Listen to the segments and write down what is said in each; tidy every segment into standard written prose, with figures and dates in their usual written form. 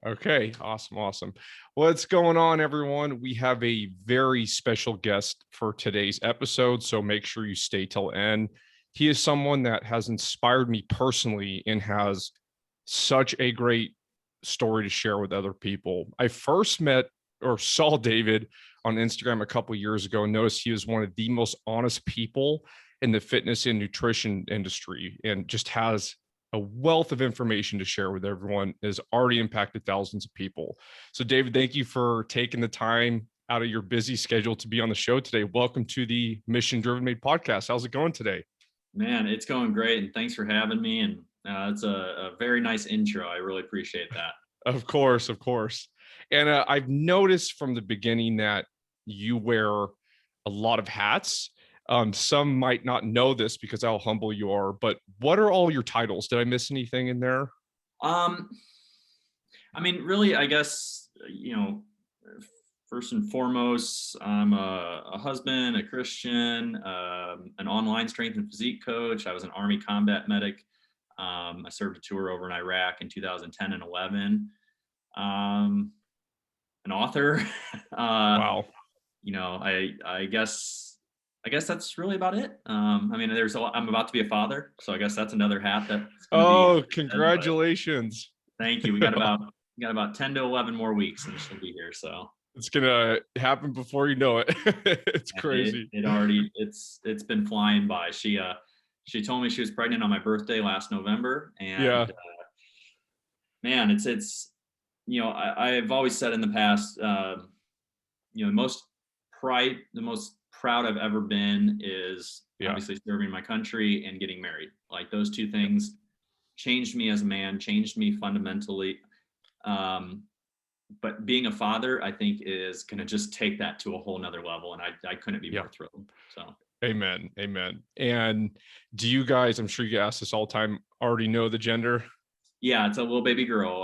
Okay, awesome. What's going on, everyone? We have a very special guest for today's episode, so make sure you stay till end. He is someone that has inspired me personally and has such a great story to share with other people. I first met or saw David on Instagram a couple years ago and noticed he was one of the most honest people in the fitness and nutrition industry and just has a wealth of information to share with everyone, has already impacted thousands of people. So David, thank you for taking the time out of your busy schedule to be on the show today. Welcome to the Mission Driven Made podcast. How's it going today? Man, it's going great, and thanks for having me. And it's a very nice intro. I really appreciate that. Of course. And I've noticed from the beginning that you wear a lot of hats. Some might not know this because how humble you are, but what are all your titles? Did I miss anything in there? Um, I mean, really, I guess, first and foremost, I'm a husband, a Christian, an online strength and physique coach. I was an Army combat medic. I served a tour over in Iraq in 2010 and 11. An author. Wow. I guess that's really about it. I mean, I'm about to be a father, so I guess that's another hat that's going to Oh, be. congratulations. Thank you. We got about 10 to 11 more weeks, and she'll be here. So It's gonna happen before you know it. It's crazy. It's been flying by. She told me she was pregnant on my birthday last November, and Yeah. Man, it's I've always said in the past, the most proud I've ever been is obviously serving my country and getting married. Like those two things changed me as a man, changed me fundamentally. But being a father, I think, is going to just take that to a whole nother level. And I couldn't be more thrilled. So. Amen. And do you guys, I'm sure you ask this all the time, already know the gender? Yeah, it's a little baby girl.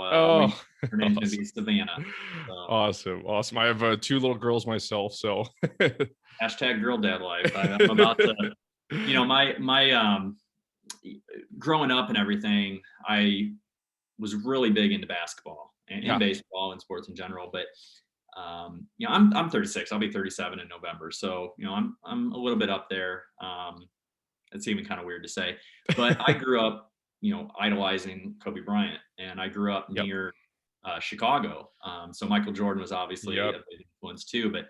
Her name's going to be Savannah. So. Awesome. I have two little girls myself. So hashtag girl dad life. I'm about to, my growing up and everything, I was really big into basketball and baseball and sports in general. But I'm 36. I'll be 37 in November. So I'm a little bit up there. It's even kind of weird to say, but I grew up idolizing Kobe Bryant, and I grew up near Chicago. So Michael Jordan was obviously a big influence too, but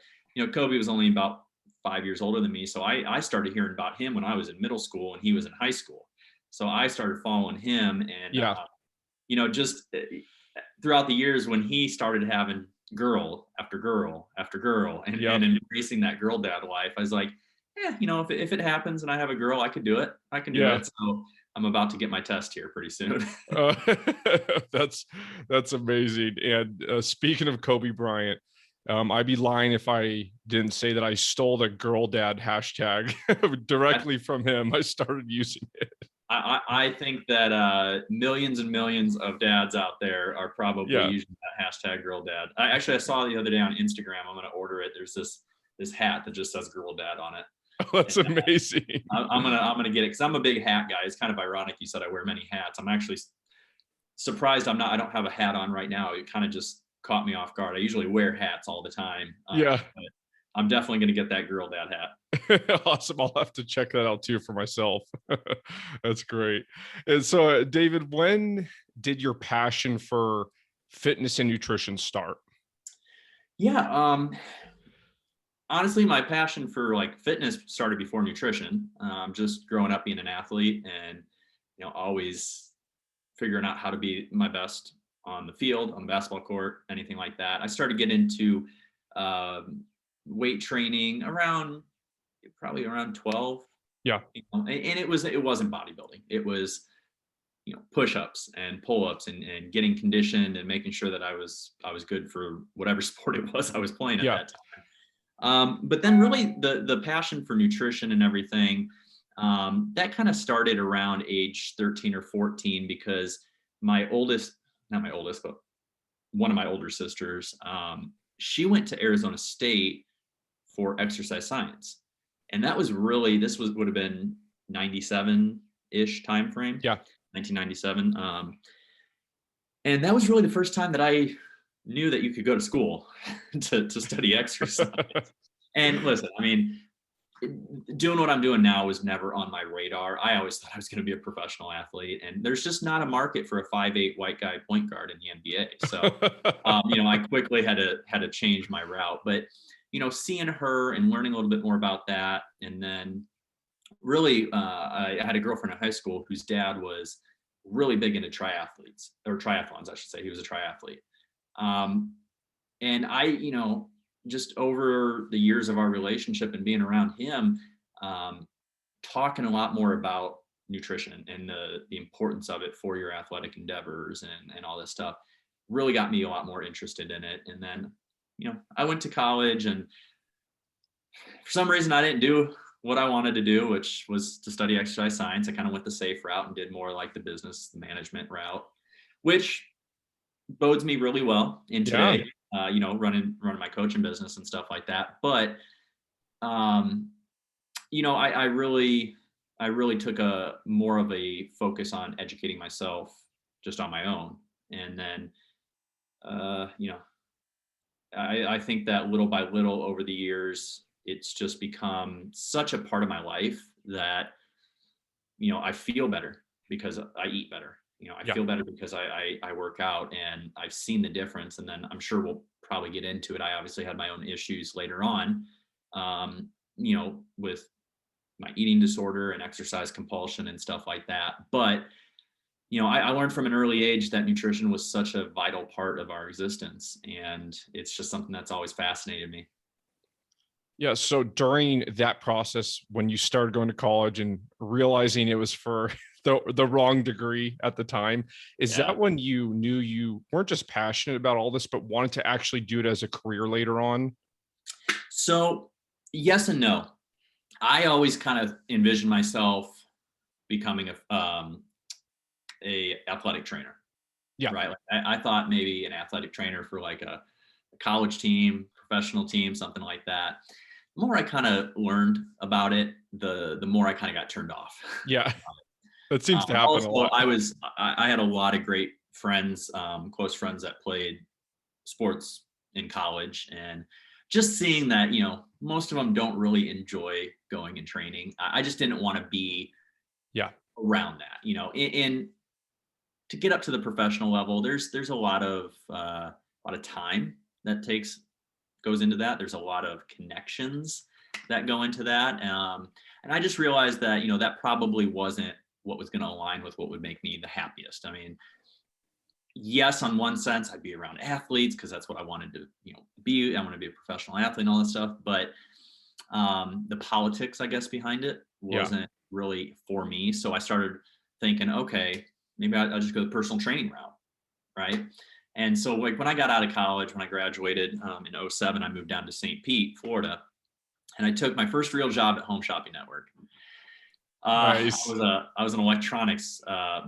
Kobe was only about 5 years older than me. So I started hearing about him when I was in middle school and he was in high school. So I started following him, and just throughout the years when he started having girl after girl after girl and embracing that girl dad life, I was like, if it happens and I have a girl, I could do it. I can do it. So I'm about to get my test here pretty soon. That's amazing. And speaking of Kobe Bryant, I'd be lying if I didn't say that I stole the girl dad hashtag directly from him. I started using it. I think that millions and millions of dads out there are probably using that hashtag girl dad. I saw the other day on Instagram. I'm going to order it. There's this hat that just says girl dad on it. Oh, that's amazing. I'm gonna get it because I'm a big hat guy. It's kind of ironic you said I wear many hats. I'm actually surprised I don't have a hat on right now. It kind of just caught me off guard. I usually wear hats all the time. But I'm definitely gonna get that girl dad hat. Awesome. I'll have to check that out too for myself. That's great. And so, David, when did your passion for fitness and nutrition start? Yeah. Honestly, my passion for fitness started before nutrition. Just growing up being an athlete and always figuring out how to be my best on the field, on the basketball court, anything like that. I started getting into weight training probably around 12. Yeah. And it wasn't bodybuilding. It was push-ups and pull-ups and getting conditioned and making sure that I was good for whatever sport it was I was playing at that time. But then really the passion for nutrition and everything, that kind of started around age 13 or 14 because not my oldest, but one of my older sisters, she went to Arizona State for exercise science. And that was would have been 97-ish time frame. Yeah. 1997. And that was really the first time that I knew that you could go to school to study exercise. And listen, I mean, doing what I'm doing now was never on my radar. I always thought I was going to be a professional athlete, and there's just not a market for a 5'8" white guy point guard in the NBA. So, I quickly had to change my route. But, seeing her and learning a little bit more about that, and then really, I had a girlfriend in high school whose dad was really big into triathlons, I should say. He was a triathlete. And I, just over the years of our relationship and being around him, talking a lot more about nutrition and the importance of it for your athletic endeavors and all this stuff really got me a lot more interested in it. And then, I went to college, and for some reason I didn't do what I wanted to do, which was to study exercise science. I kind of went the safe route and did more like the business management route, which bodes me really well in today, running my coaching business and stuff like that. But, I really took a more of a focus on educating myself just on my own. And then, I think that little by little over the years, it's just become such a part of my life that, I feel better because I eat better. I feel better because I work out, and I've seen the difference. And then I'm sure we'll probably get into it. I obviously had my own issues later on, with my eating disorder and exercise compulsion and stuff like that. But, I learned from an early age that nutrition was such a vital part of our existence. And it's just something that's always fascinated me. Yeah. So during that process, when you started going to college and realizing it was for the wrong degree at the time, is Yeah. that when you knew you weren't just passionate about all this, but wanted to actually do it as a career later on? So yes and no. I always kind of envisioned myself becoming a athletic trainer, Yeah. right? Like I thought maybe an athletic trainer for like a college team, professional team, something like that. The more I kind of learned about it, the more I kind of got turned off. Yeah. That seems to happen a Also, lot. I had a lot of great friends, close friends that played sports in college, and just seeing that, most of them don't really enjoy going and training. I just didn't want to be Yeah. around that, and to get up to the professional level, there's a lot of time that goes into that. There's a lot of connections that go into that. And I just realized that, that probably wasn't what was going to align with what would make me the happiest. I mean, yes, on one sense, I'd be around athletes because that's what I wanted to, be. I want to be a professional athlete and all that stuff. But the politics, I guess, behind it wasn't really for me. So I started thinking, okay, maybe I'll just go the personal training route, right? And so like when I got out of college, when I graduated in 2007, I moved down to St. Pete, Florida, and I took my first real job at Home Shopping Network. Nice. I was an electronics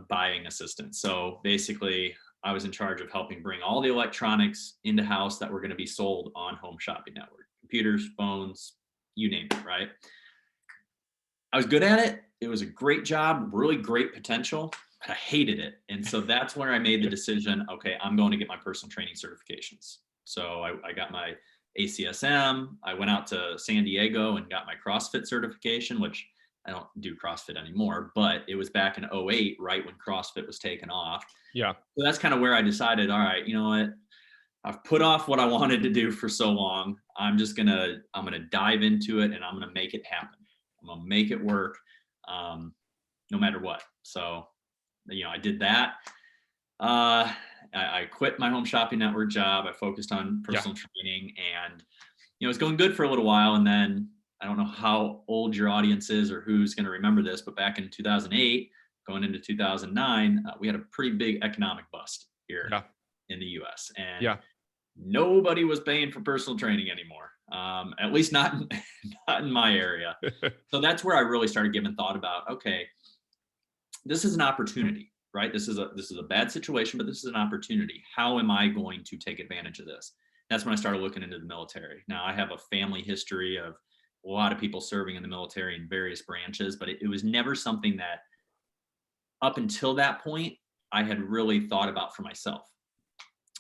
buying assistant. So basically, I was in charge of helping bring all the electronics into house that were going to be sold on Home Shopping Network: computers, phones, you name it, right? I was good at it. It was a great job, really great potential, but I hated it. And so that's where I made the decision, okay, I'm going to get my personal training certifications. So I got my ACSM. I went out to San Diego and got my CrossFit certification, which I don't do CrossFit anymore, but it was back in 2008, right when CrossFit was taken off. Yeah. So that's kind of where I decided, all right, you know what? I've put off what I wanted to do for so long. I'm going to dive into it, and I'm going to make it happen. I'm going to make it work, no matter what. So, I did that. I quit my Home Shopping Network job. I focused on personal training, and, it was going good for a little while. And then I don't know how old your audience is or who's going to remember this, but back in 2008, going into 2009, we had a pretty big economic bust here in the US. And nobody was paying for personal training anymore. At least not in my area. So that's where I really started giving thought about, okay, this is an opportunity, right? This is a bad situation, but this is an opportunity. How am I going to take advantage of this? That's when I started looking into the military. Now, I have a family history of a lot of people serving in the military in various branches, but it was never something that, up until that point, I had really thought about for myself.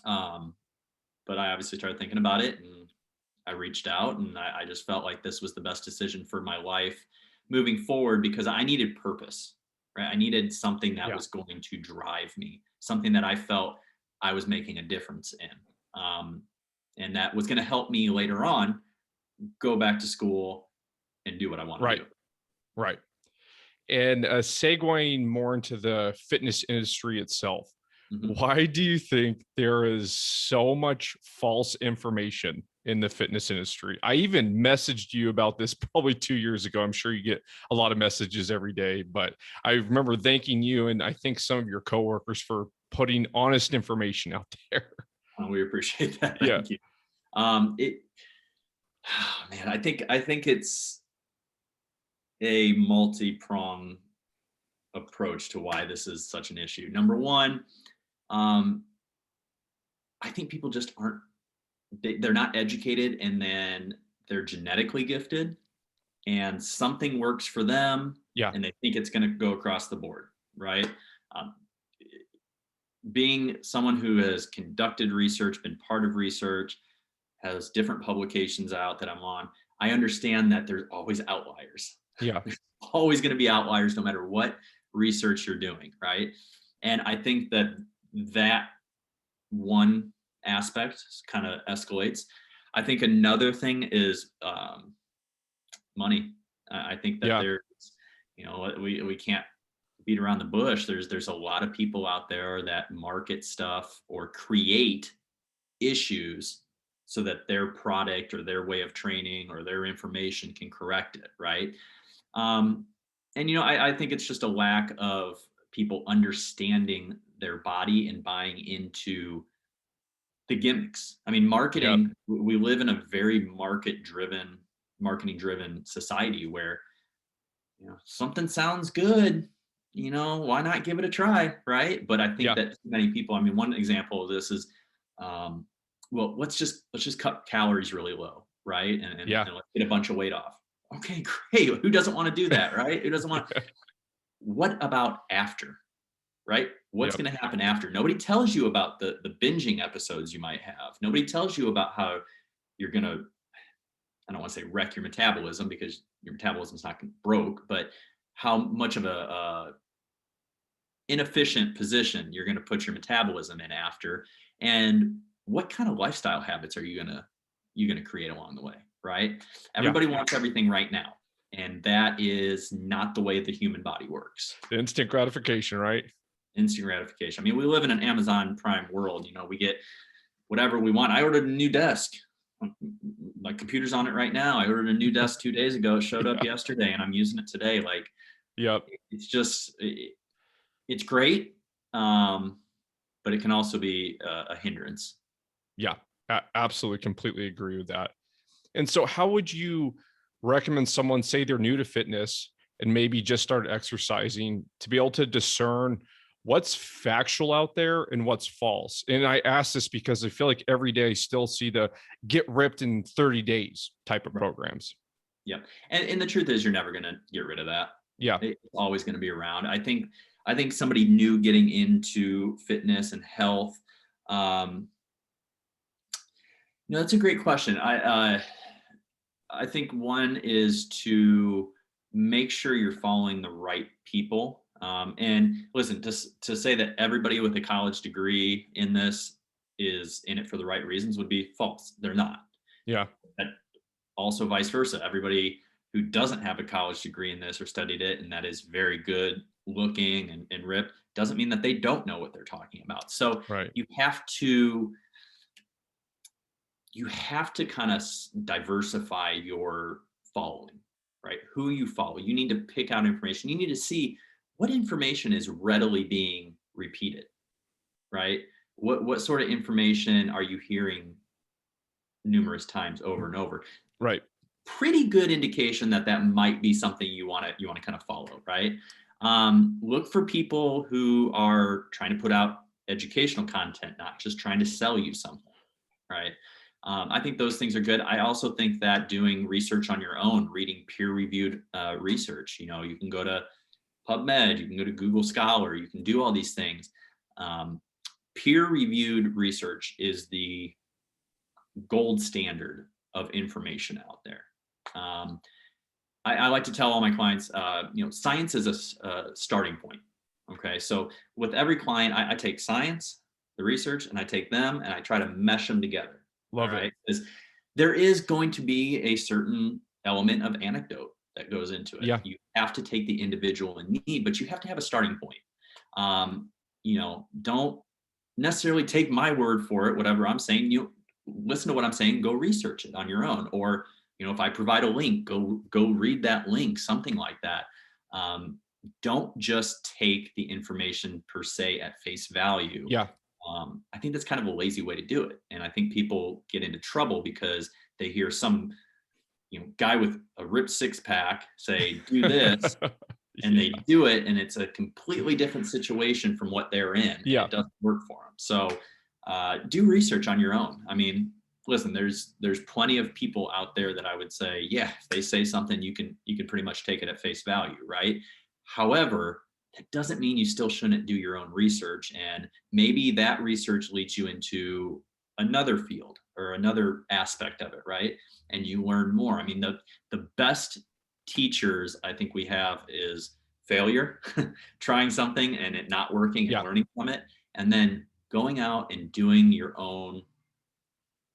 But I obviously started thinking about it, and I reached out, and I just felt like this was the best decision for my life moving forward, because I needed purpose, right? I needed something that Yeah. was going to drive me, something that I felt I was making a difference in. And that was going to help me later on go back to school and do what I want to Right. do. Right. And segueing more into the fitness industry itself, Mhm. why do you think there is so much false information in the fitness industry? I even messaged you about this probably 2 years ago. I'm sure you get a lot of messages every day, but I remember thanking you and I think some of your coworkers for putting honest information out there. We appreciate that. Yeah. Thank you. It, man, I think it's a multi-pronged approach to why this is such an issue. Number one, um, I think people just aren't, they're not educated, and then they're genetically gifted, and something works for them, Yeah. and they think it's going to go across the board, right? Um, Being someone who has conducted research, been part of research, has different publications out that I'm on, I understand that there's always outliers. Yeah. There's always going to be outliers no matter what research you're doing, right? And I think that that one aspect kind of escalates. I think another thing is money. I think that Yeah. there's, we can't beat around the bush. There's a lot of people out there that market stuff or create issues so that their product or their way of training or their information can correct it, right? Um, and I think it's just a lack of people understanding their body and buying into the gimmicks. I mean, Yeah. marketing, we live in a very marketing driven society where, something sounds good, why not give it a try, right? But I think Yeah. that too many people, I mean, one example of this is, um, well, let's just cut calories really low, right? And Yeah. let's get a bunch of weight off. Okay, great. Who doesn't want to do that, right? Who doesn't want? What about after? Right? What's Yep. going to happen after? Nobody tells you about the binging episodes you might have. Nobody tells you about how you're going to, I don't want to say wreck your metabolism, because your metabolism's not broke, but how much of a inefficient position you're going to put your metabolism in after, and what kind of lifestyle habits are you going to create along the way, right? Yeah. Everybody wants everything right now, and that is not the way the human body works. The instant gratification, right? Instant gratification. I mean, we live in an Amazon Prime world. We get whatever we want. I ordered a new desk. My computer's on it right now. I ordered a new desk 2 days ago. It showed up Yeah. yesterday, and I'm using it today. Like, Yep. it's just, it's great, but it can also be a hindrance. Yeah. Absolutely. Completely agree with that. And so, how would you recommend someone, say they're new to fitness and maybe just started exercising, to be able to discern what's factual out there and what's false? And I ask this because I feel like every day I still see the get ripped in 30 days type of Right. programs. Yeah. And the truth is, you're never going to get rid of that. Yeah. It's always going to be around. I think somebody new getting into fitness and health, um, that's a great question. I think one is to make sure you're following the right people. And listen, to say that everybody with a college degree in this is in it for the right reasons would be false. They're not. Yeah. That also vice versa. Everybody who doesn't have a college degree in this or studied it, and that is very good looking and ripped, doesn't mean that they don't know what they're talking about. So Right. you have to kind of diversify your following, right? Who you follow. You need to pick out information. You need to see what information is readily being repeated, right? What sort of information are you hearing numerous times over and over? Right. Pretty good indication that that might be something you want to kind of follow, right? Look for people who are trying to put out educational content, not just trying to sell you something, right? I think those things are good. I also think that doing research on your own, reading peer-reviewed research, you can go to PubMed, you can go to Google Scholar, you can do all these things. Peer-reviewed research is the gold standard of information out there. I like to tell all my clients, science is a starting point. Okay, so with every client, I take science, the research, and I take them and I try to mesh them together. Love all it. right, because there is going to be a certain element of anecdote that goes into it. Yeah. You have to take the individual in need, but you have to have a starting point. Don't necessarily take my word for it. Whatever I'm saying, you listen to what I'm saying, go research it on your own. Or, if I provide a link, go read that link, something like that. Don't just take the information per se at face value. Yeah. I think that's kind of a lazy way to do it. And I think people get into trouble because they hear some, guy with a ripped six pack say, do this, and they do it, and it's a completely different situation from what they're in. Yeah. And it doesn't work for them. So do research on your own. I mean, listen, there's plenty of people out there that I would say, yeah, if they say something, you can pretty much take it at face value, right? However, that doesn't mean you still shouldn't do your own research. And maybe that research leads you into another field or another aspect of it, right? And you learn more. I mean, the best teachers I think we have is failure, trying something and it not working and learning from it, and then going out and doing your own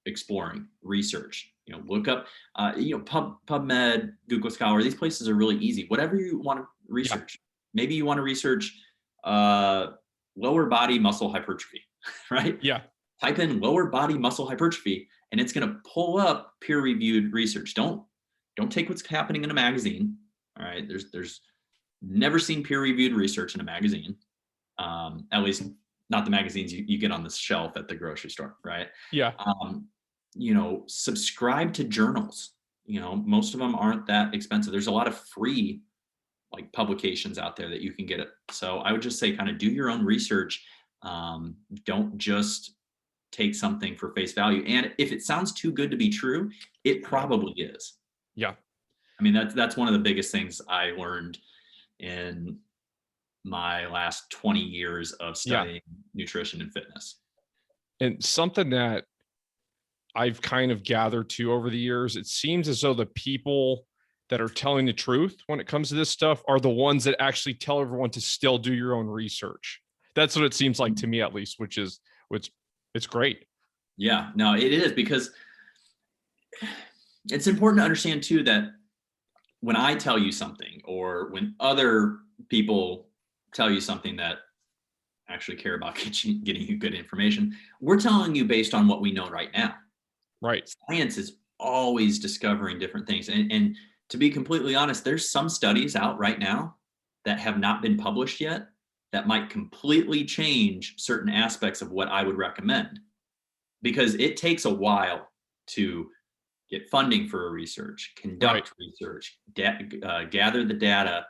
exploring research. Look up PubMed, Google Scholar. These places are really easy. Whatever you want to research. Maybe you want to research lower body muscle hypertrophy, right? Yeah. Type in lower body muscle hypertrophy and it's going to pull up peer-reviewed research. Don't take what's happening in a magazine. All right. There's never seen peer-reviewed research in a magazine. At least not the magazines you get on the shelf at the grocery store, right? Yeah. Subscribe to journals. Most of them aren't that expensive. There's a lot of free publications out there that you can get it. So I would just say kind of do your own research. Don't just take something for face value. And if it sounds too good to be true, it probably is. Yeah. I mean, that's one of the biggest things I learned in my last 20 years of studying nutrition and fitness. And something that I've kind of gathered too over the years, it seems as though the people that are telling the truth when it comes to this stuff are the ones that actually tell everyone to still do your own research. That's what it seems like to me, at least, which it's great. Yeah, no, it is, because it's important to understand too that when I tell you something, or when other people tell you something that actually care about getting you good information, we're telling you based on what we know right now. Right. Science is always discovering different things. And to be completely honest, there's some studies out right now that have not been published yet that might completely change certain aspects of what I would recommend, because it takes a while to get funding for a research, conduct research, gather the data,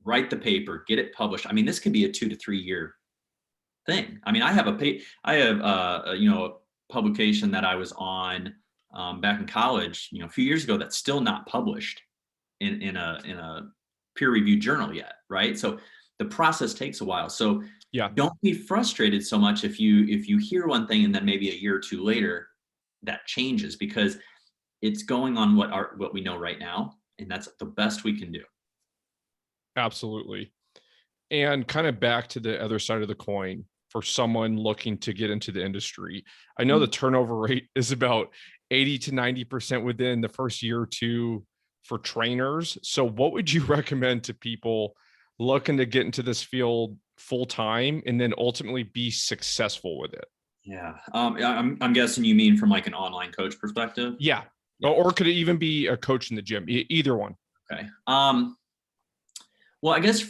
write the paper, get it published. I mean, this could be a 2 to 3 year thing. I mean, I have a publication that I was on back in college, a few years ago, that's still not published in a peer-reviewed journal yet, right? So the process takes a while. So don't be frustrated so much if you hear one thing and then maybe a year or two later that changes, because it's going on what we know right now, and that's the best we can do. Absolutely. And kind of back to the other side of the coin, for someone looking to get into the industry, I know the turnover rate is about 80 to 90% within the first year or two for trainers. So what would you recommend to people looking to get into this field full time and then ultimately be successful with it? Yeah. I'm guessing you mean from like an online coach perspective? Yeah. Or could it even be a coach in the gym? Either one. Okay. Well, I guess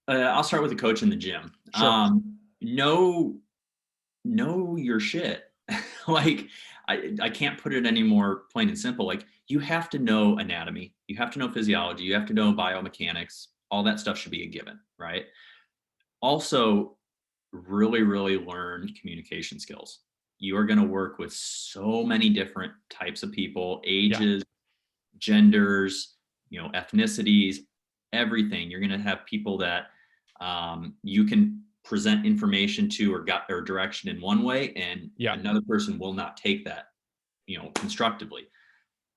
I'll start with a coach in the gym. Sure. Know your shit. Like, I can't put it any more plain and simple. Like, you have to know anatomy, you have to know physiology, you have to know biomechanics. All that stuff should be a given, right? Also, really, really learn communication skills. You are going to work with so many different types of people, ages, genders, ethnicities, everything. You're going to have people that you can present information to or direction in one way, and Yeah. another person will not take that, constructively.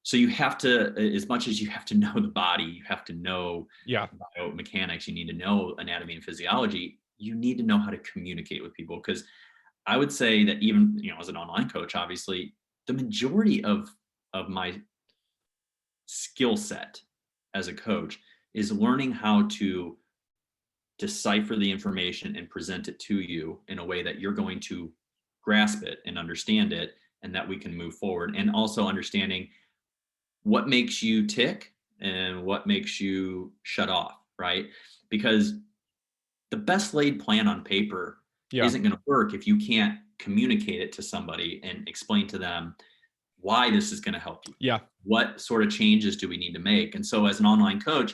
So you have to, as much as you have to know the body, you have to know Yeah. biomechanics, you need to know anatomy and physiology, you need to know how to communicate with people. Because I would say that even, as an online coach, obviously, the majority of my skill set as a coach is learning how to decipher the information and present it to you in a way that you're going to grasp it and understand it, and that we can move forward. And also understanding what makes you tick and what makes you shut off, right? Because the best laid plan on paper Yeah. isn't going to work if you can't communicate it to somebody and explain to them why this is going to help you. Yeah. What sort of changes do we need to make? And so as an online coach,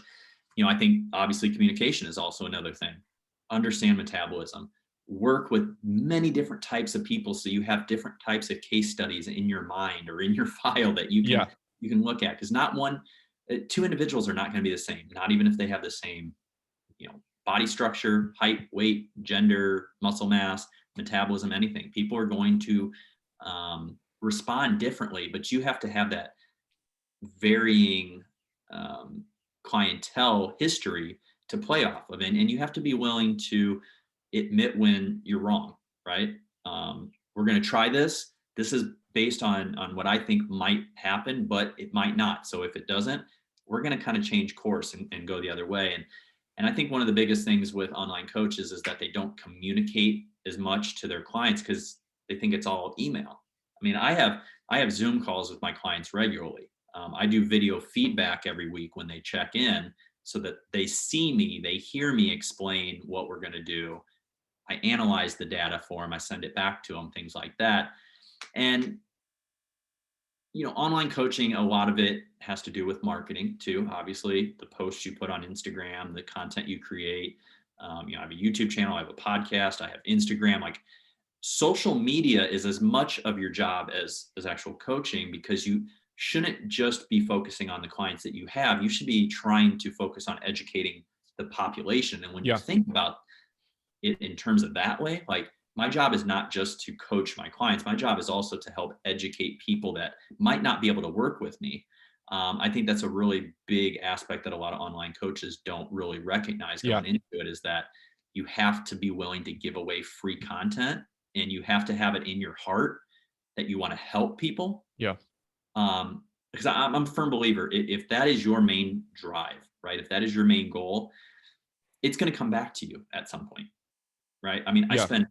I think obviously communication is also another thing. Understand metabolism. Work with many different types of people, so you have different types of case studies in your mind or in your file that you can look at. Because two individuals are not going to be the same, not even if they have the same, body structure, height, weight, gender, muscle mass, metabolism, anything. People are going to respond differently, but you have to have that varying clientele history to play off of, and you have to be willing to admit when you're wrong, right? We're going to try this. This is based on what I think might happen, but it might not. So if it doesn't, we're going to kind of change course and go the other way. And I think one of the biggest things with online coaches is that they don't communicate as much to their clients because they think it's all email. I mean, I have Zoom calls with my clients regularly. I do video feedback every week when they check in, so that they see me, they hear me explain what we're going to do. I analyze the data for them, I send it back to them, things like that. And online coaching, a lot of it has to do with marketing too. Obviously, the posts you put on Instagram, the content you create. I have a YouTube channel, I have a podcast, I have Instagram. Like, social media is as much of your job as actual coaching, because you shouldn't just be focusing on the clients that you have. You should be trying to focus on educating the population. And when you think about it in terms of that way, like, my job is not just to coach my clients. My job is also to help educate people that might not be able to work with me. I think that's a really big aspect that a lot of online coaches don't really recognize going into it, is that you have to be willing to give away free content, and you have to have it in your heart that you want to help people. Yeah. Because I'm a firm believer, if that is your main drive, right? If that is your main goal, it's going to come back to you at some point, right? I mean, I spend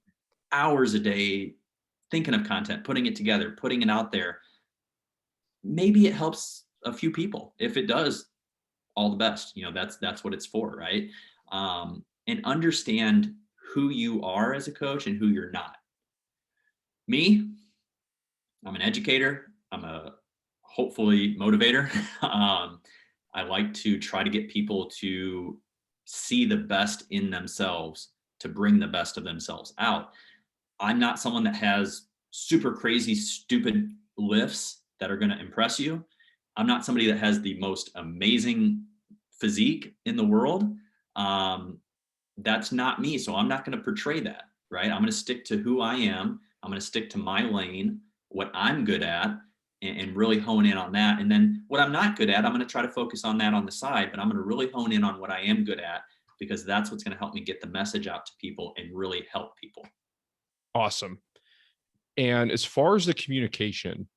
hours a day thinking of content, putting it together, putting it out there. Maybe it helps a few people. If it does, all the best. That's what it's for, right? And understand who you are as a coach and who you're not. Me, I'm an educator. I'm a hopefully motivator. I like to try to get people to see the best in themselves, to bring the best of themselves out. I'm not someone that has super crazy, stupid lifts that are going to impress you. I'm not somebody that has the most amazing physique in the world. That's not me. So I'm not going to portray that, right? I'm going to stick to who I am. I'm going to stick to my lane, what I'm good at, and really hone in on that. And then what I'm not good at, I'm going to try to focus on that on the side, but I'm going to really hone in on what I am good at, because that's what's going to help me get the message out to people and really help people. Awesome. And as far as the communication,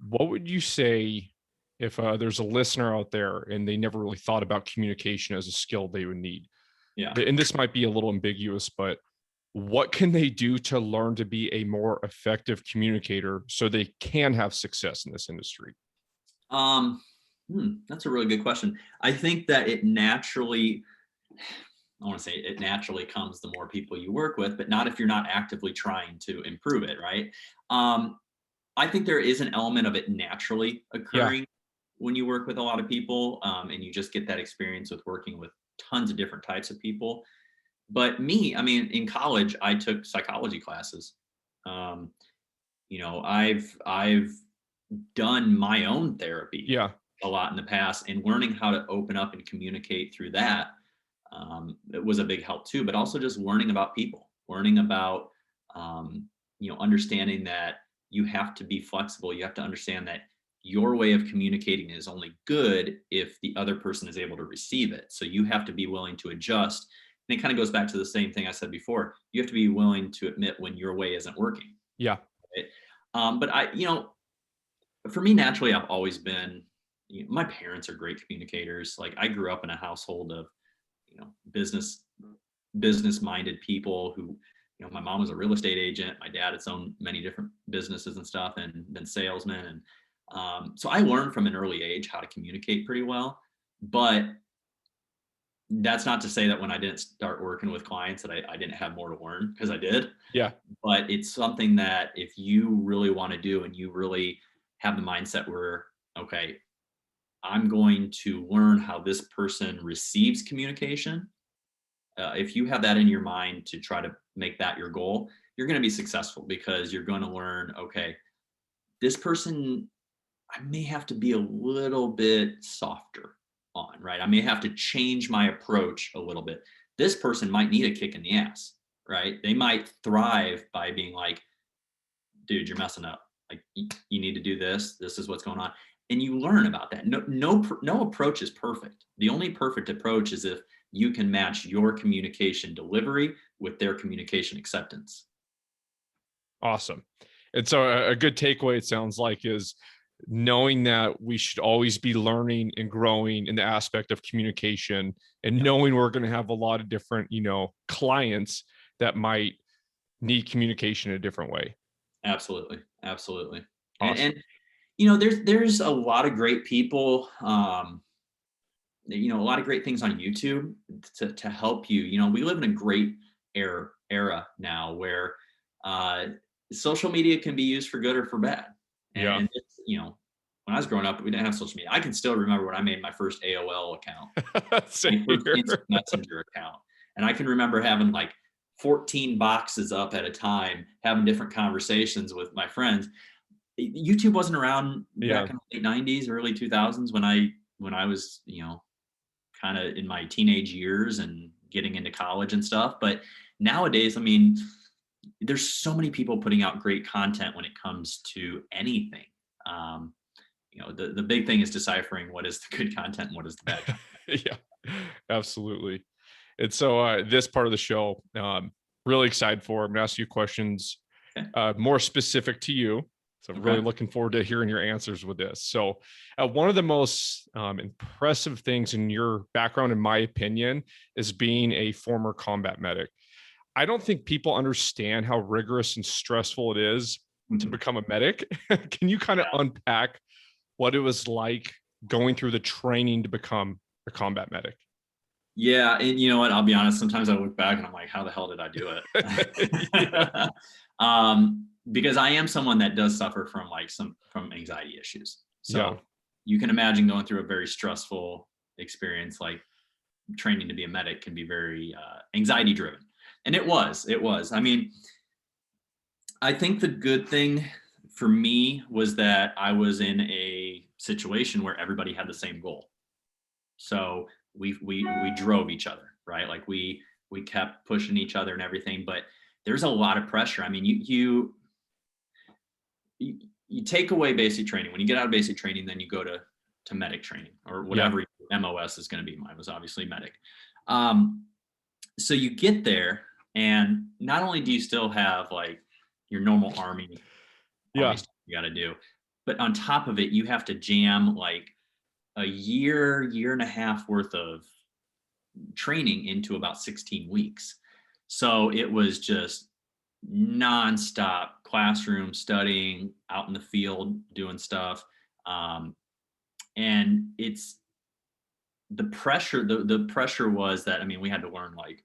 what would you say if there's a listener out there and they never really thought about communication as a skill they would need? Yeah. And this might be a little ambiguous, but what can they do to learn to be a more effective communicator so they can have success in this industry? That's a really good question. I think that it naturally comes the more people you work with, but not if you're not actively trying to improve it, right? I think there is an element of it naturally occurring when you work with a lot of people, and you just get that experience with working with tons of different types of people. But me, I mean, in college, I took psychology classes. I've done my own therapy a lot in the past, and learning how to open up and communicate through that it was a big help too, but also just learning about people, learning about, understanding that you have to be flexible. You have to understand that your way of communicating is only good if the other person is able to receive it. So you have to be willing to adjust. And it kind of goes back to the same thing I said before. You have to be willing to admit when your way isn't working. Yeah. Right? But for me, naturally, I've always been, my parents are great communicators. Like I grew up in a household of, business minded people who, my mom was a real estate agent. My dad has owned many different businesses and stuff and been salesmen. And so I learned from an early age how to communicate pretty well. But that's not to say that when I didn't start working with clients that I didn't have more to learn, because I did. Yeah. But it's something that if you really want to do and you really have the mindset where, okay, I'm going to learn how this person receives communication. If you have that in your mind to try to make that your goal, you're going to be successful because you're going to learn, okay, this person, I may have to be a little bit softer on, right? I may have to change my approach a little bit. This person might need a kick in the ass, right? They might thrive by being like, dude, you're messing up. Like you need to do this. This is what's going on. And you learn about that. No approach is perfect. The only perfect approach is if you can match your communication delivery with their communication acceptance. Awesome. And so a good takeaway, it sounds like, is knowing that we should always be learning and growing in the aspect of communication, and knowing we're going to have a lot of different, clients that might need communication in a different way. Absolutely. Absolutely. Awesome. And there's a lot of great people, a lot of great things on YouTube to help you. We live in a great era now where social media can be used for good or for bad. And it's, when I was growing up, we didn't have social media. I can still remember when I made my first AOL account, my first Instant Messenger account. And I can remember having like 14 boxes up at a time, having different conversations with my friends. YouTube wasn't around back in the late 90s, early 2000s when I was, kind of in my teenage years and getting into college and stuff. But nowadays, I mean, there's so many people putting out great content when it comes to anything. The big thing is deciphering what is the good content and what is the bad content. Yeah, absolutely. And so this part of the show, really excited for. I'm going to ask you questions more specific to you. So I'm really looking forward to hearing your answers with this. So one of the most impressive things in your background, in my opinion, is being a former combat medic. I don't think people understand how rigorous and stressful it is to become a medic. Can you kind of unpack what it was like going through the training to become a combat medic? Yeah. And you know what? I'll be honest. Sometimes I look back and I'm like, how the hell did I do it? Because I am someone that does suffer from from anxiety issues. So you can imagine going through a very stressful experience, like training to be a medic can be very anxiety driven. And it was. I mean, I think the good thing for me was that I was in a situation where everybody had the same goal. So we drove each other, right? Like we kept pushing each other and everything, but there's a lot of pressure. I mean, you take away basic training. When you get out of basic training, then you go to medic training or whatever MOS is going to be. Mine was obviously medic. So you get there, and not only do you still have like your normal army stuff you got to do, but on top of it, you have to jam like a year and a half worth of training into about 16 weeks. So it was just nonstop classroom studying, out in the field doing stuff. And it's the pressure, the pressure was that, I mean, we had to learn like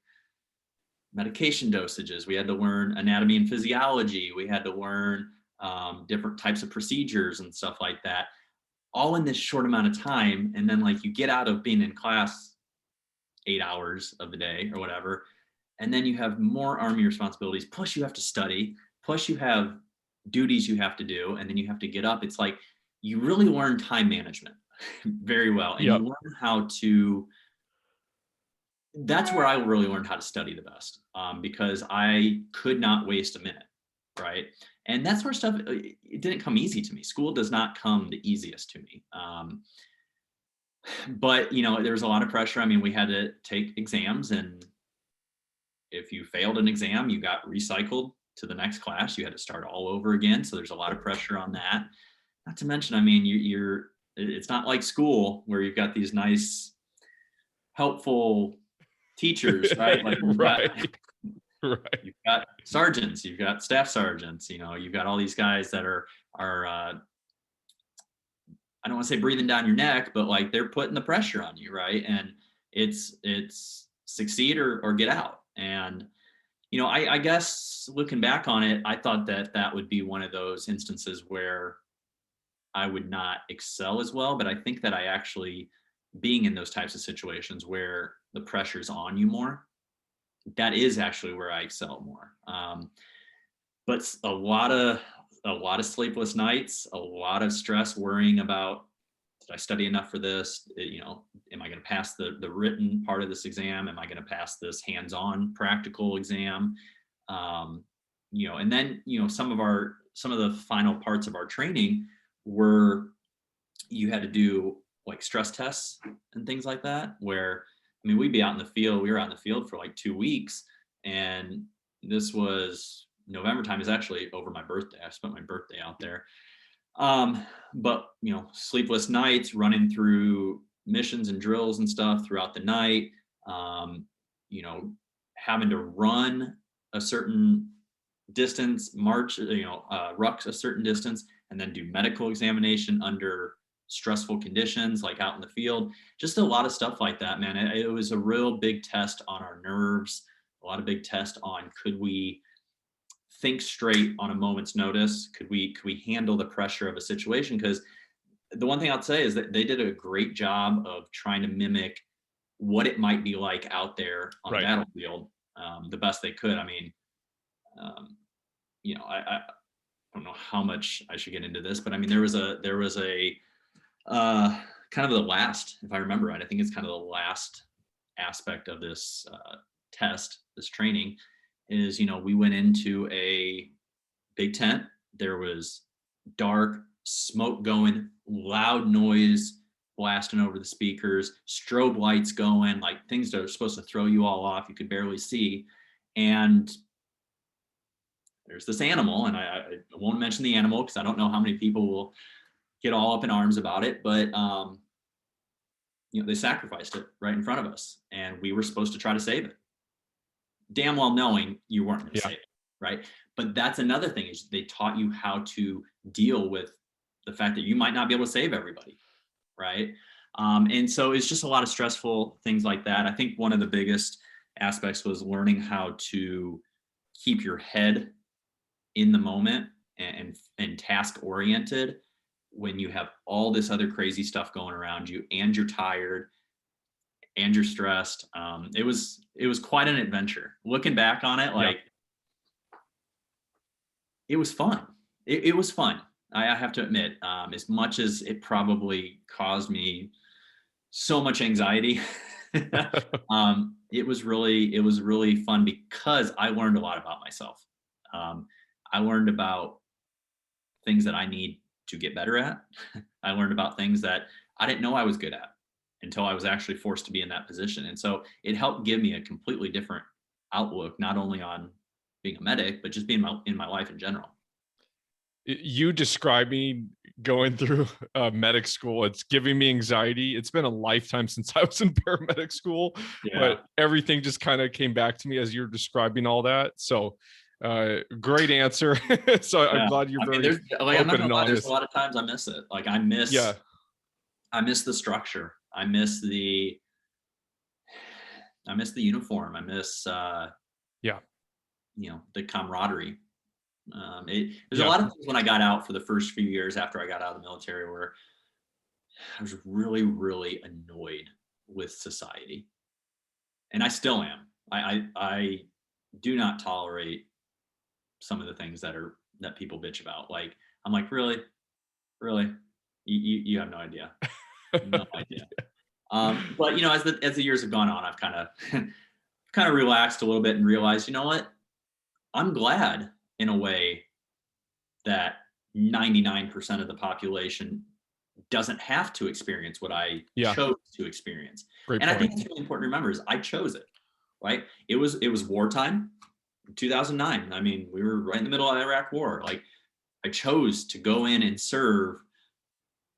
medication dosages. We had to learn anatomy and physiology. We had to learn different types of procedures and stuff like that, all in this short amount of time. And then like you get out of being in class 8 hours of the day or whatever, and then you have more army responsibilities, plus you have to study, plus you have duties you have to do, and then you have to get up. It's like you really learn time management very well, and you learn how to that's where I really learned how to study the best, because I could not waste a minute, right? And that's where stuff, it didn't come easy to me. School does not come the easiest to me. But there was a lot of pressure. I mean, we had to take exams, and if you failed an exam, you got recycled to the next class. You had to start all over again. So there's a lot of pressure on that. Not to mention, I mean, it's not like school where you've got these nice, helpful teachers, right? Like Right. Right. you've got sergeants, you've got staff sergeants, you've got all these guys that are I don't want to say breathing down your neck, but like they're putting the pressure on you, right? And it's succeed or get out. And I guess looking back on it, I thought that would be one of those instances where I would not excel as well. But I think that I actually, being in those types of situations where the pressure's on you more, that is actually where I excel more. But a lot of sleepless nights, a lot of stress, worrying about, did I study enough for this? Am I going to pass the written part of this exam? Am I going to pass this hands-on practical exam? And then some of the final parts of our training were, you had to do like stress tests and things like that, where, I mean, we'd be out in the field. We were out in the field for like 2 weeks, and this was November time. Is actually over my birthday. I spent my birthday out there. But sleepless nights, running through missions and drills and stuff throughout the night. You know, having to run a certain distance, march, ruck a certain distance, and then do medical examination under stressful conditions, like out in the field. Just a lot of stuff like that, man. It was a real big test on our nerves, a lot of big test on, could we think straight on a moment's notice? Could we handle the pressure of a situation? Because the one thing I'll say is that they did a great job of trying to mimic what it might be like out there on Right. the battlefield, the best they could. I mean, I don't know how much I should get into this, but I mean, there was a kind of the last, if I remember right, I think it's kind of the last aspect of this test, this training, is we went into a big tent. There was dark, smoke going, loud noise blasting over the speakers, strobe lights going, like things that are supposed to throw you all off. You could barely see. And there's this animal, and I won't mention the animal because I don't know how many people will get all up in arms about it, but they sacrificed it right in front of us, and we were supposed to try to save it, damn well knowing you weren't going to save it, right? But that's another thing, is they taught you how to deal with the fact that you might not be able to save everybody, right? And so it's just a lot of stressful things like that. I think one of the biggest aspects was learning how to keep your head in the moment and task oriented when you have all this other crazy stuff going around you, and you're tired and you're stressed. It was quite an adventure. Looking back on it, like, it was fun. It was fun. I have to admit, as much as it probably caused me so much anxiety, it was really fun because I learned a lot about myself. I learned about things that I need to get better at. I learned about things that I didn't know I was good at until I was actually forced to be in that position. And so it helped give me a completely different outlook, not only on being a medic, but just being in my life in general. You describe me going through medic school. It's giving me anxiety. It's been a lifetime since I was in paramedic school, but everything just kind of came back to me as you're describing all that. So great answer. So I'm glad you're very open and honest. There's a lot of times I miss it. Like I miss the structure. I miss the uniform. I miss the camaraderie. There's a lot of things when I got out for the first few years after I got out of the military where I was really, really annoyed with society, and I still am. I do not tolerate some of the things that people bitch about. Like, I'm like, really, you have no idea. No idea. But as the years have gone on, I've kind of kind of relaxed a little bit and realized, you know what? I'm glad in a way that 99% of the population doesn't have to experience what I Yeah, chose to experience. great And I think point. it's really important to remember is I chose it, right? It was wartime, 2009. I mean, we were right in the middle of the Iraq war. Like I chose to go in and serve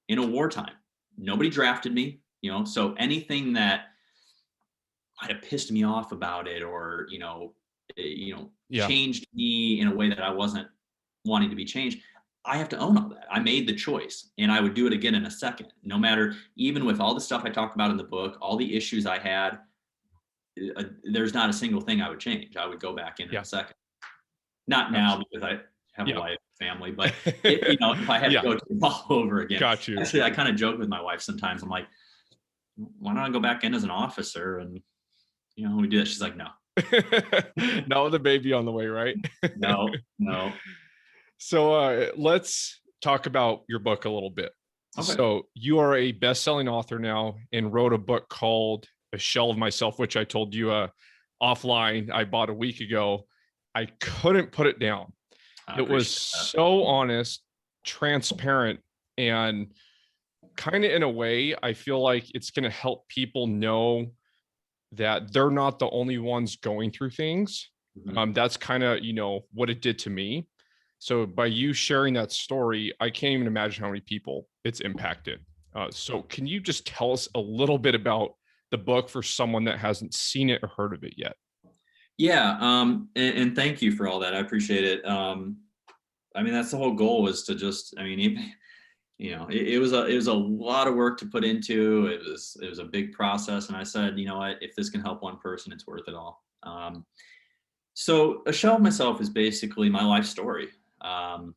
in a wartime. Nobody drafted me, so anything that might have pissed me off about it or, Yeah, changed me in a way that I wasn't wanting to be changed, I have to own all that. I made the choice and I would do it again in a second. No matter, even with all the stuff I talk about in the book, all the issues I had, there's not a single thing I would change. I would go back in yeah, a second. Not now absolutely. because I have a Yeah. wife, family, but if I had to Yeah, go to it all over again, got you. actually, I kind of joke with my wife sometimes. I'm like, why don't I go back in as an officer? And, we do that. She's like, no, Now with a baby on the way, right? no, no. So let's talk about your book a little bit. Okay. So you are a best-selling author now and wrote a book called A Shell of Myself, which I told you offline I bought a week ago. I couldn't put it down. I It was appreciate that. so honest, transparent, and kind of in a way, I feel like it's going to help people know that they're not the only ones going through things. Mhm. That's kind of, what it did to me. So by you sharing that story, I can't even imagine how many people it's impacted. So can you just tell us a little bit about the book for someone that hasn't seen it or heard of it yet? Yeah, and thank you for all that. I appreciate it. I mean, that's the whole goal was to just, I mean, it was a lot of work to put into. It was a big process, and I said, you know what, if this can help one person, it's worth it all. So a shell of myself is basically my life story. Um,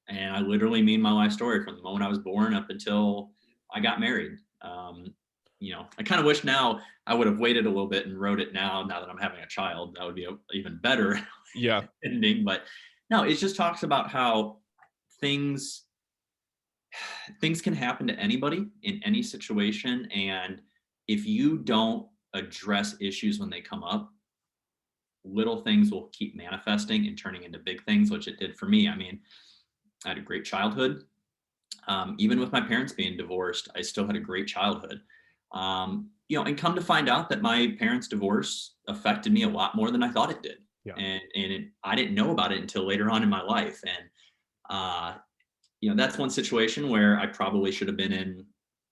and I literally mean my life story from the moment I was born up until I got married. I kind of wish now I would have waited a little bit and wrote it now that I'm having a child. That would be even better Yeah. ending. But no, it just talks about how things things can happen to anybody in any situation, and if you don't address issues when they come up, little things will keep manifesting and turning into big things, which it did for me. I mean, I had a great childhood. Even with my parents being divorced, I still had a great childhood. And come to find out that my parents' divorce affected me a lot more than I thought it did. Yeah. I didn't know about it until later on in my life. And, that's one situation where I probably should have been in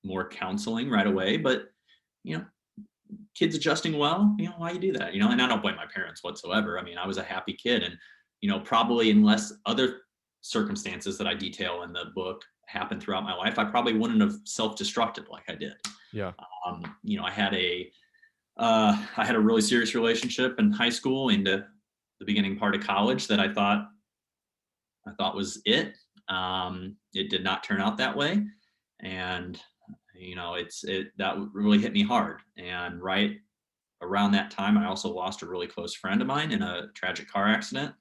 more counseling right away. But, you know, kids adjusting well, why you do that? And I don't blame my parents whatsoever. I mean, I was a happy kid and, probably unless other circumstances that I detail in the book happened throughout my life, I probably wouldn't have self-destructed like I did. Yeah. I had a really serious relationship in high school into the beginning part of college that I thought was it. It did not turn out that way. And, that really hit me hard. And right around that time, I also lost a really close friend of mine in a tragic car accident.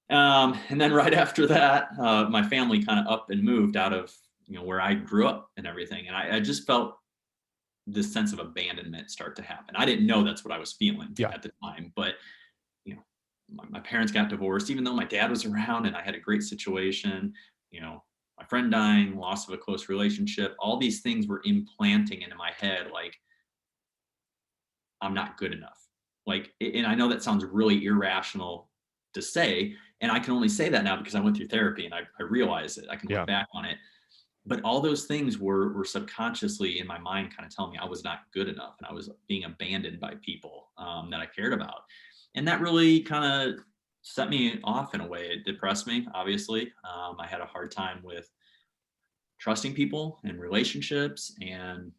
And then right after that, my family kind of up and moved out of, where I grew up and everything. And I just felt this sense of abandonment start to happen. I didn't know that's what I was feeling Yeah. at the time, but my parents got divorced, even though my dad was around and I had a great situation, my friend dying, loss of a close relationship, all these things were implanting into my head like I'm not good enough. And I know that sounds really irrational to say, and I can only say that now because I went through therapy and I realize it. I can Yeah. look back on it. But all those things were subconsciously in my mind kind of telling me I was not good enough and I was being abandoned by people that I cared about. And that really kind of set me off in a way. It depressed me, obviously. I had a hard time with trusting people and relationships. And,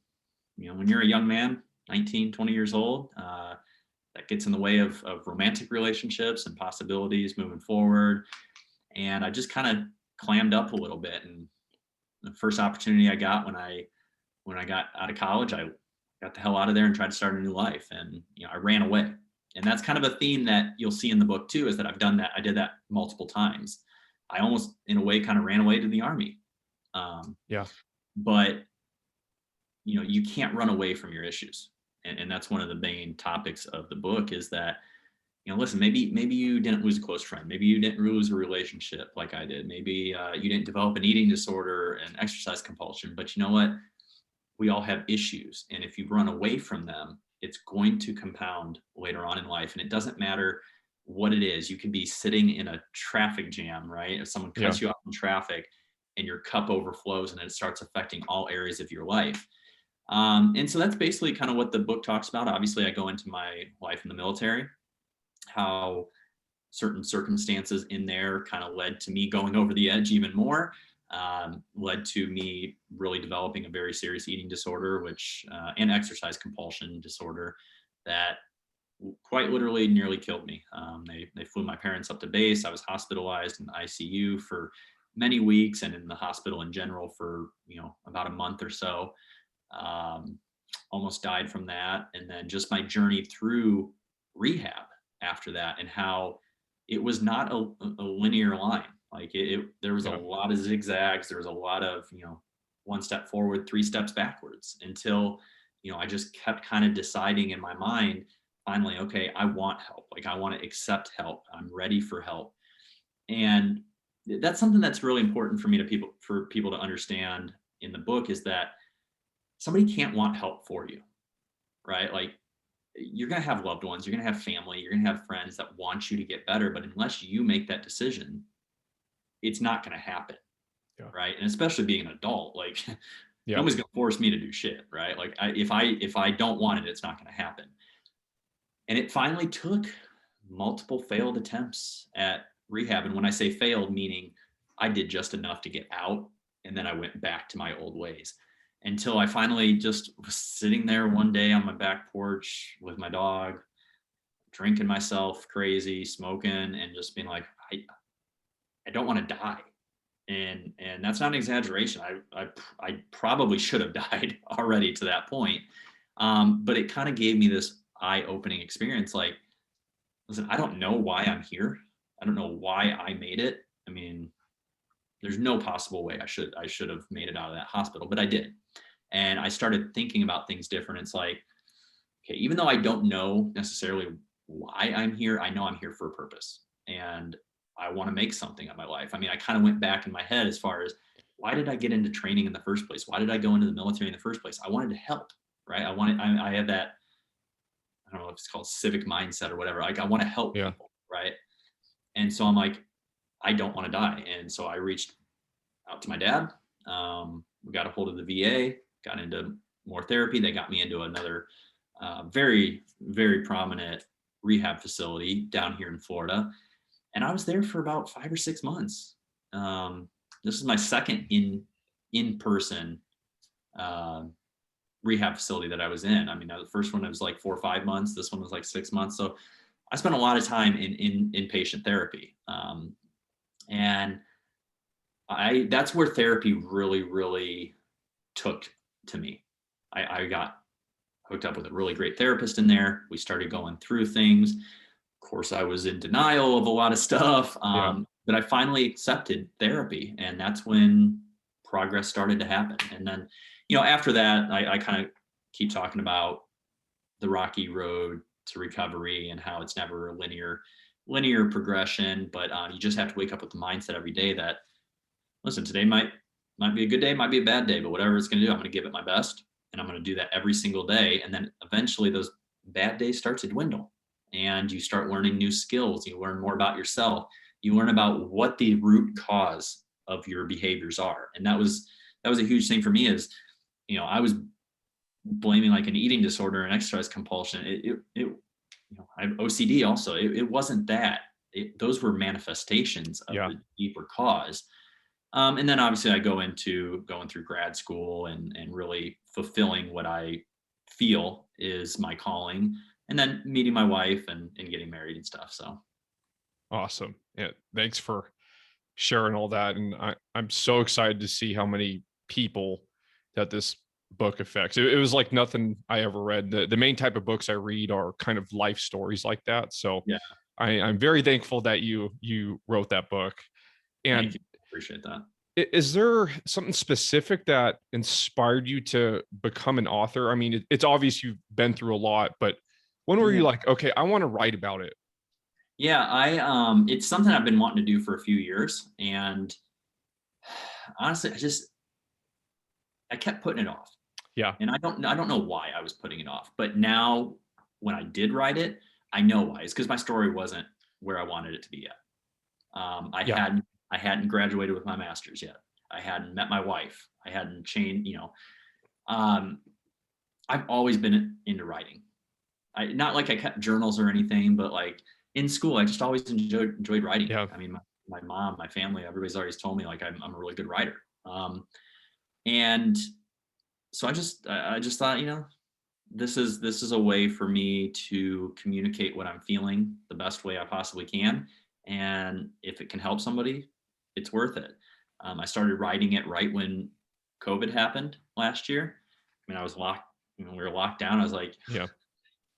when you're a young man, 19, 20 years old, that gets in the way of romantic relationships and possibilities moving forward. And I just kind of clammed up a little bit. And the first opportunity I got when I got out of college, I got the hell out of there and tried to start a new life. And I ran away. And that's kind of a theme that you'll see in the book too, is that I've done that. I did that multiple times. I almost, in a way, kind of ran away to the army. Yeah. But you can't run away from your issues. And that's one of the main topics of the book, is that, listen, maybe you didn't lose a close friend. Maybe you didn't lose a relationship like I did. Maybe you didn't develop an eating disorder and exercise compulsion. But you know what? We all have issues. And if you run away from them, it's going to compound later on in life. And it doesn't matter what it is. You could be sitting in a traffic jam, right? If someone cuts you off in traffic and your cup overflows, and it starts affecting all areas of your life. And so that's basically kind of what the book talks about. Obviously, I go into my life in the military, how certain circumstances in there kind of led to me going over the edge even more, led to me really developing a very serious eating disorder, which and exercise compulsion disorder that quite literally nearly killed me. They flew my parents up to base. I was hospitalized in the ICU for many weeks, and in the hospital in general for about a month or so. Almost died from that. And then just my journey through rehab after that, and how it was not a linear line. Like there was a lot of zigzags. There was a lot of, one step forward, 3 steps backwards, until, I just kept kind of deciding in my mind, finally, okay, I want help. Like, I want to accept help. I'm ready for help. And that's something that's really important for people to understand in the book, is that somebody can't want help for you, right? Like, you're going to have loved ones, you're going to have family, you're going to have friends that want you to get better. But unless you make that decision, it's not going to happen. Right. And especially being an adult, like nobody's going to force me to do shit. Right. Like if I don't want it, it's not going to happen. And it finally took multiple failed attempts at rehab. And when I say failed, meaning I did just enough to get out, and then I went back to my old ways, until I finally just was sitting there one day on my back porch with my dog, drinking myself crazy, smoking, and just being like, I don't want to die. And that's not an exaggeration. I probably should have died already to that point. But it kind of gave me this eye-opening experience. Like, listen, I don't know why I'm here. I don't know why I made it. I mean, there's no possible way I should have made it out of that hospital, but I did. And I started thinking about things different. It's like, okay, even though I don't know necessarily why I'm here, I know I'm here for a purpose, and I want to make something of my life. I mean, I kind of went back in my head as far as, why did I get into training in the first place? Why did I go into the military in the first place? I wanted to help, right? I had that, I don't know if it's called civic mindset or whatever. Like, I want to help people, right? And so I'm like, I don't want to die. And so I reached out to my dad. We got a hold of the VA, got into more therapy. They got me into another very, very prominent rehab facility down here in Florida. And I was there for about 5 or 6 months. This is my second in-person rehab facility that I was in. I mean, the first one, it was like 4 or 5 months. This one was like 6 months. So I spent a lot of time in inpatient therapy. And that's where therapy really, really took to me. I got hooked up with a really great therapist in there. We started going through things. Of course, I was in denial of a lot of stuff, but I finally accepted therapy, and that's when progress started to happen. And then, after that, I kind of keep talking about the rocky road to recovery and how it's never a linear progression, but you just have to wake up with the mindset every day that, listen, today might be a good day, might be a bad day, but whatever it's going to do, I'm going to give it my best, and I'm going to do that every single day. And then eventually those bad days start to dwindle, and you start learning new skills. You learn more about yourself. You learn about what the root cause of your behaviors are. And that was a huge thing for me, is, I was blaming like an eating disorder and exercise compulsion. I have OCD also. It wasn't that. Those were manifestations of the deeper cause. And then obviously I go into going through grad school and really fulfilling what I feel is my calling, and then meeting my wife and getting married and stuff. So awesome. Yeah. Thanks for sharing all that. And I'm so excited to see how many people that this book affects. It was like nothing I ever read. The main type of books I read are kind of life stories like that. So I'm very thankful that you wrote that book. And thank you. Appreciate that. Is there something specific that inspired you to become an author? I mean, it's obvious you've been through a lot, but when were you Yeah. like, okay, I want to write about it? Yeah, it's something I've been wanting to do for a few years, and honestly, I kept putting it off. Yeah. And I don't know why I was putting it off, but now when I did write it, I know why. It's because my story wasn't where I wanted it to be yet. I Yeah. hadn't graduated with my master's yet. I hadn't met my wife. I hadn't changed, um, I've always been into writing. Not like I kept journals or anything, but like in school, I just always enjoyed writing. Yeah. I mean, my mom, my family, everybody's always told me like I'm a really good writer. And so I just thought, this is a way for me to communicate what I'm feeling the best way I possibly can. And if it can help somebody, it's worth it. I started writing it right when COVID happened last year. I mean, I was locked, we were locked down. I was like, Yeah.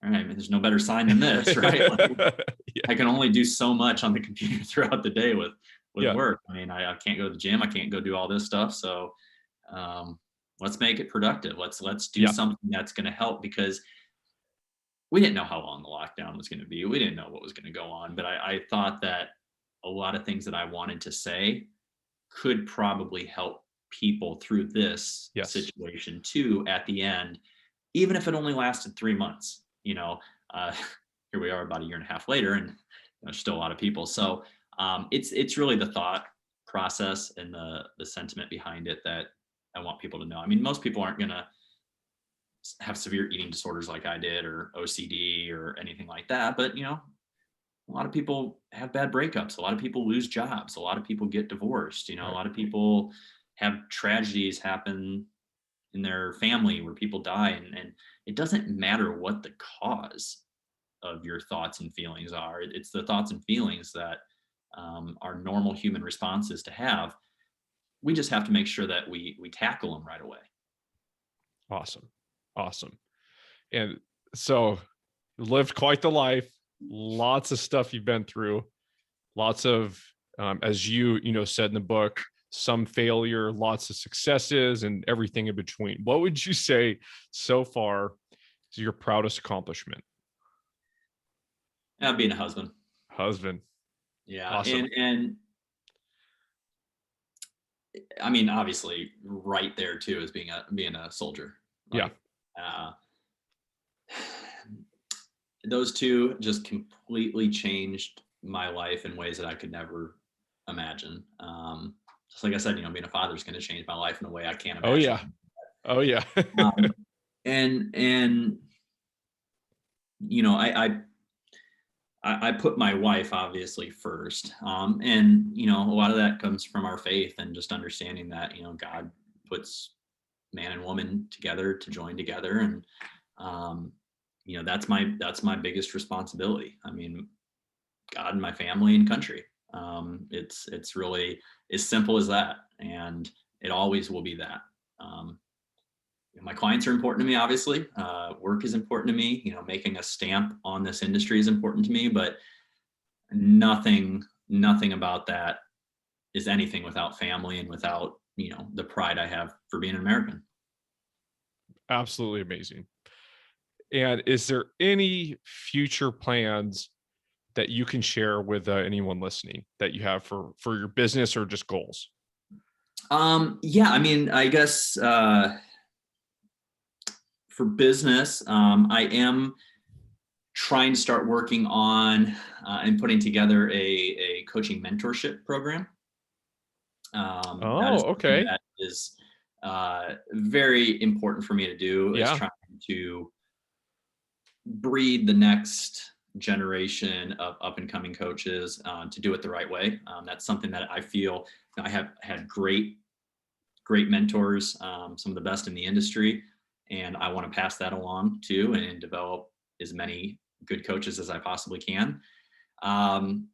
all right, there's no better sign than this, right? Like, Yeah. I can only do so much on the computer throughout the day with Yeah. work. I mean, I can't go to the gym. I can't go do all this stuff. So um, let's make it productive. Let's do Yeah. something that's going to help, because we didn't know how long the lockdown was going to be. We didn't know what was going to go on, but I thought that a lot of things that I wanted to say could probably help people through this Yes. situation too at the end, even if it only lasted 3 months. Uh, here we are about a year and a half later, and there's still a lot of people. So it's really the thought process and the sentiment behind it that I want people to know. I mean, most people aren't going to have severe eating disorders like I did, or OCD or anything like that. But a lot of people have bad breakups. A lot of people lose jobs. A lot of people get divorced. A Right. lot of people have tragedies happen in their family where people die, and it doesn't matter what the cause of your thoughts and feelings are. It's the thoughts and feelings that are normal human responses to have. We just have to make sure that we tackle them right away. Awesome. Awesome. And so you lived quite the life, lots of stuff you've been through, lots of, as you said in the book, some failure, lots of successes, and everything in between. What would you say so far is your proudest accomplishment? Being a husband. Husband. Yeah, Awesome. and I mean, obviously, right there too is being a soldier. Yeah. Like, uh, those two just completely changed my life in ways that I could never imagine. Just like I said, being a father is going to change my life in a way I can't Oh imagine. yeah. Oh yeah. Um, and I put my wife obviously first, and a lot of that comes from our faith and just understanding that God puts man and woman together to join together, and um, that's my biggest responsibility. I mean, God and my family and country. It's really as simple as that, and it always will be that. Um, my clients are important to me, obviously. Work is important to me. Making a stamp on this industry is important to me, but nothing about that is anything without family and without the pride I have for being an American. Absolutely amazing. And is there any future plans that you can share with anyone listening that you have for your business or just goals? Yeah, I mean, I guess for business, I am trying to start working on and putting together a coaching mentorship program. That is Oh, something okay. that is very important for me to do, is Yeah. trying to breed the next generation of up and coming coaches to do it the right way. That's something that I feel I have had great mentors, some of the best in the industry, and I want to pass that along too, and develop as many good coaches as I possibly can. Um,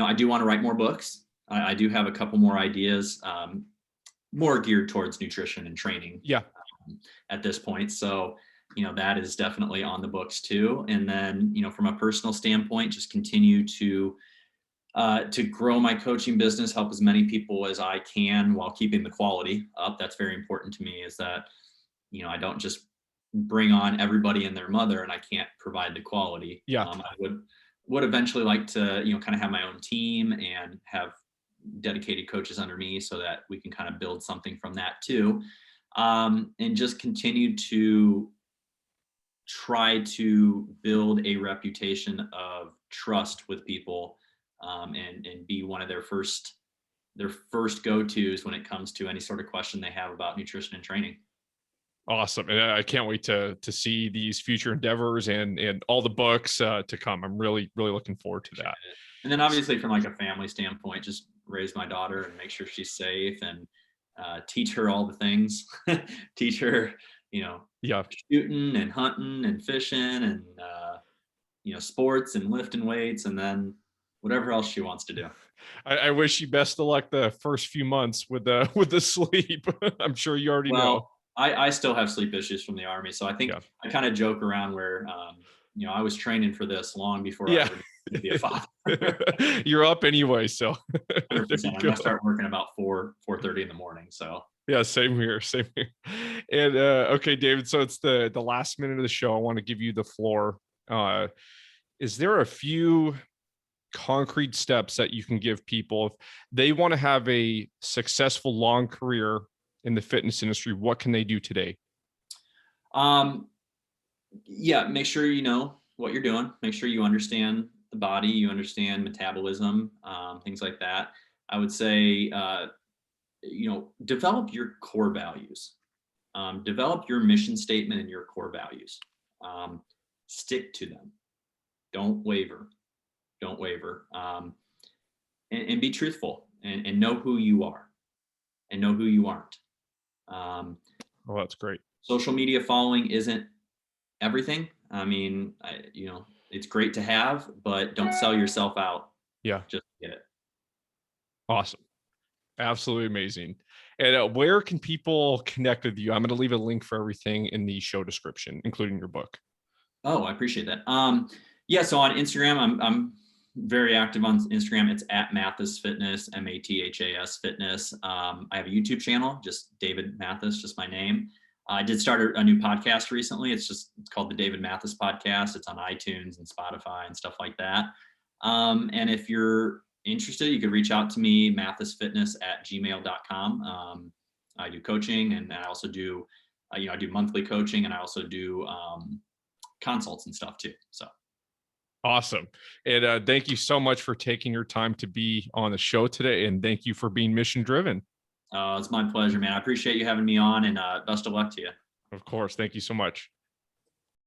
I do want to write more books. I do have a couple more ideas, more geared towards nutrition and training Yeah. at this point. So, that is definitely on the books too. And then, from a personal standpoint, just continue to to grow my coaching business, help as many people as I can while keeping the quality up. That's very important to me, is that, I don't just bring on everybody and their mother and I can't provide the quality. Yeah. I would eventually like to, kind of have my own team and have dedicated coaches under me so that we can kind of build something from that too. And just continue to try to build a reputation of trust with people, and be one of their first go-tos when it comes to any sort of question they have about nutrition and training. Awesome. And I can't wait to see these future endeavors and all the books to come. I'm really, really looking forward to that. And then obviously from like a family standpoint, just raise my daughter and make sure she's safe, and teach her all the things, teach her, shooting and hunting and fishing and, sports and lifting weights, and then whatever else she wants to do. I wish you best of luck the first few months with the sleep. I'm sure you already know. I still have sleep issues from the Army. So I think I kind of joke around where, I was training for this long before I would be a father. You're up anyway. So 100%. I'm going to start working about 4:30 in the morning. So yeah, same here. And okay, David, so it's the last minute of the show. I want to give you the floor. Is there a few concrete steps that you can give people if they want to have a successful long career in the fitness industry? What can they do today? Make sure you know what you're doing. Make sure you understand the body, you understand metabolism, things like that. I would say, develop your core values. Develop your mission statement and your core values. Stick to them. Don't waver. And be truthful, and know who you are and know who you aren't. Well, that's great. Social media following isn't everything. I mean, it's great to have, but don't sell yourself out. Yeah. Just get it. Awesome. Absolutely amazing. And where can people connect with you? I'm going to leave a link for everything in the show description, including your book. Oh, I appreciate that. So on Instagram, I'm very active on Instagram. It's at Mathas Fitness, Mathas Fitness. I have a YouTube channel, just David Mathas, just my name. I did start a new podcast recently. It's called the David Mathas Podcast. It's on iTunes and Spotify and stuff like that. And if you're interested, you could reach out to me, mathasfitness@gmail.com. I do coaching, and I also do, I do monthly coaching, and I also do consults and stuff too. So. Awesome. And thank you so much for taking your time to be on the show today. And thank you for being mission driven. It's my pleasure, man. I appreciate you having me on, and best of luck to you. Of course. Thank you so much.